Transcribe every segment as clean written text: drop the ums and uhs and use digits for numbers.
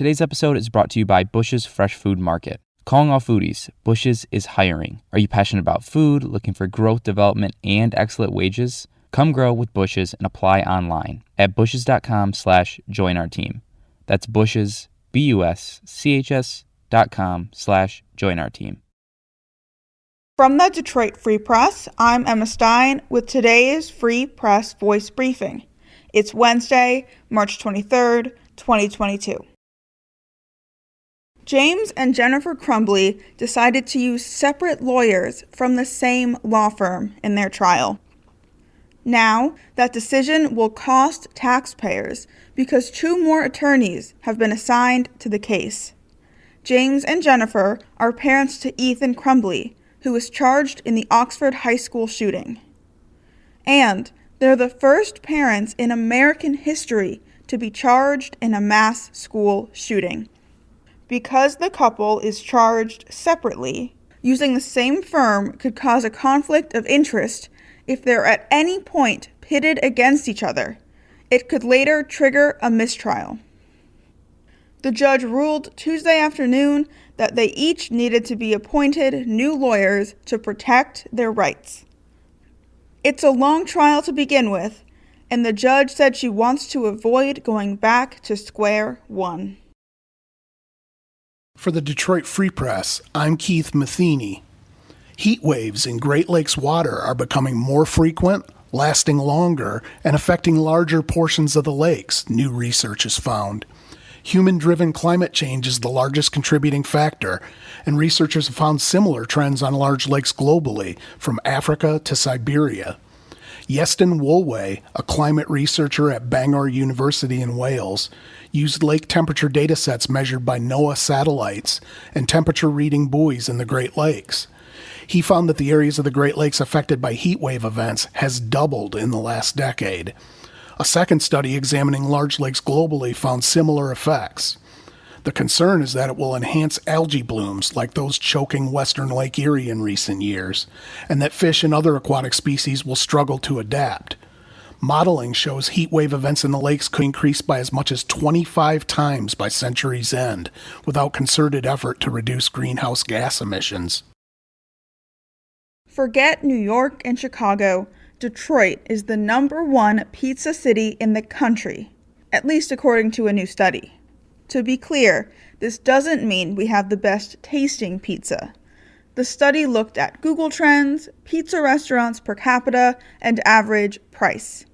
Today's episode is brought to you by Bush's Fresh Food Market. Calling all foodies, Bush's is hiring. Are you passionate about food, looking for growth, development, and excellent wages? Come grow with Bush's and apply online at bushes.com/join our team. That's Bush's, BUSCHS.com/join our team. From the Detroit Free Press, I'm Emma Stein with today's Free Press Voice Briefing. It's Wednesday, March 23rd, 2022. James and Jennifer Crumbly decided to use separate lawyers from the same law firm in their trial. Now, that decision will cost taxpayers because 2 more attorneys have been assigned to the case. James and Jennifer are parents to Ethan Crumbly, who was charged in the Oxford High School shooting. And they're the first parents in American history to be charged in a mass school shooting. Because the couple is charged separately, using the same firm could cause a conflict of interest if they're at any point pitted against each other. It could later trigger a mistrial. The judge ruled Tuesday afternoon that they each needed to be appointed new lawyers to protect their rights. It's a long trial to begin with, and the judge said she wants to avoid going back to square one. For the Detroit Free Press, I'm Keith Matheny. Heat waves in Great Lakes water are becoming more frequent, lasting longer, and affecting larger portions of the lakes, new research has found. Human-driven climate change is the largest contributing factor, and researchers have found similar trends on large lakes globally, from Africa to Siberia. Iestyn Woolway, a climate researcher at Bangor University in Wales, used lake temperature datasets measured by NOAA satellites and temperature-reading buoys in the Great Lakes. He found that the areas of the Great Lakes affected by heat wave events has doubled in the last decade. A second study examining large lakes globally found similar effects. The concern is that it will enhance algae blooms like those choking western Lake Erie in recent years, and that fish and other aquatic species will struggle to adapt. Modeling shows heat wave events in the lakes could increase by as much as 25 times by century's end, without concerted effort to reduce greenhouse gas emissions. Forget New York and Chicago. Detroit is the #1 pizza city in the country, at least according to a new study. To be clear, this doesn't mean we have the best tasting pizza. The study looked at Google Trends, pizza restaurants per capita, and average price.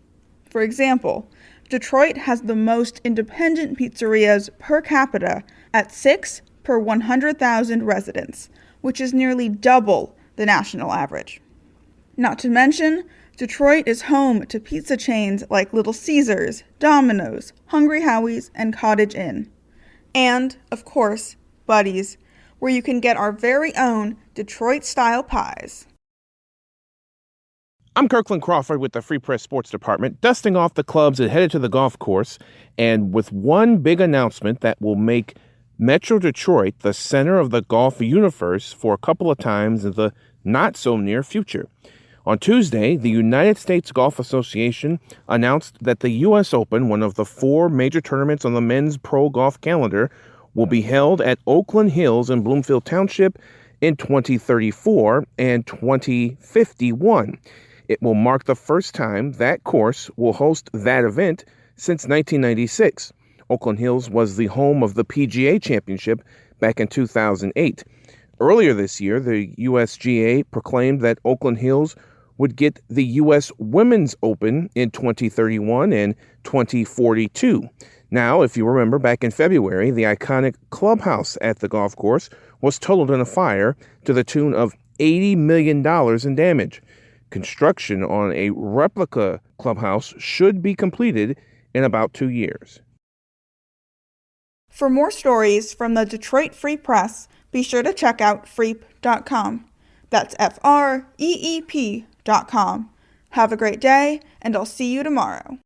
For example, Detroit has the most independent pizzerias per capita at 6 per 100,000 residents, which is nearly double the national average. Not to mention, Detroit is home to pizza chains like Little Caesars, Domino's, Hungry Howie's, and Cottage Inn. And, of course, Buddy's, where you can get our very own Detroit-style pies. I'm Kirkland Crawford with the Free Press Sports Department, dusting off the clubs and headed to the golf course, and with one big announcement that will make Metro Detroit the center of the golf universe for a couple of times in the not-so-near future. On Tuesday, the United States Golf Association announced that the U.S. Open, one of the 4 major tournaments on the men's pro golf calendar, will be held at Oakland Hills in Bloomfield Township in 2034 and 2051. It will mark the first time that course will host that event since 1996. Oakland Hills was the home of the PGA Championship back in 2008. Earlier this year, the USGA proclaimed that Oakland Hills would get the U.S. Women's Open in 2031 and 2042. Now, if you remember, back in February, the iconic clubhouse at the golf course was totaled in a fire to the tune of $80 million in damage. Construction on a replica clubhouse should be completed in about 2 years. For more stories from the Detroit Free Press, be sure to check out freep.com. That's FREEP.com. Have a great day, and I'll see you tomorrow.